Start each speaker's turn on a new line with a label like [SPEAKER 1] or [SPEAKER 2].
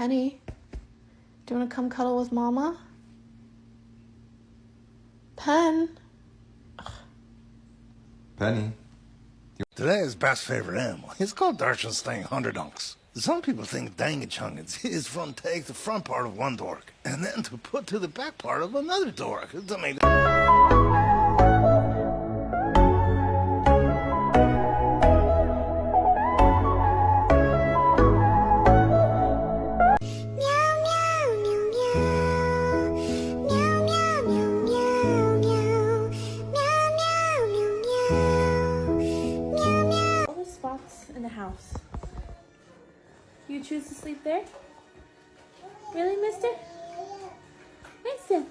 [SPEAKER 1] Penny, do you want to come cuddle with Mama? Pen.
[SPEAKER 2] Penny.
[SPEAKER 3] Today's best favorite animal. It's called Darshanstein Hundredunks. Some people think Dangachung is from take the front part of one dork and then to put to the back part of another dork to make
[SPEAKER 1] All the spots in the house. You choose to sleep there? Really, mister? Mister?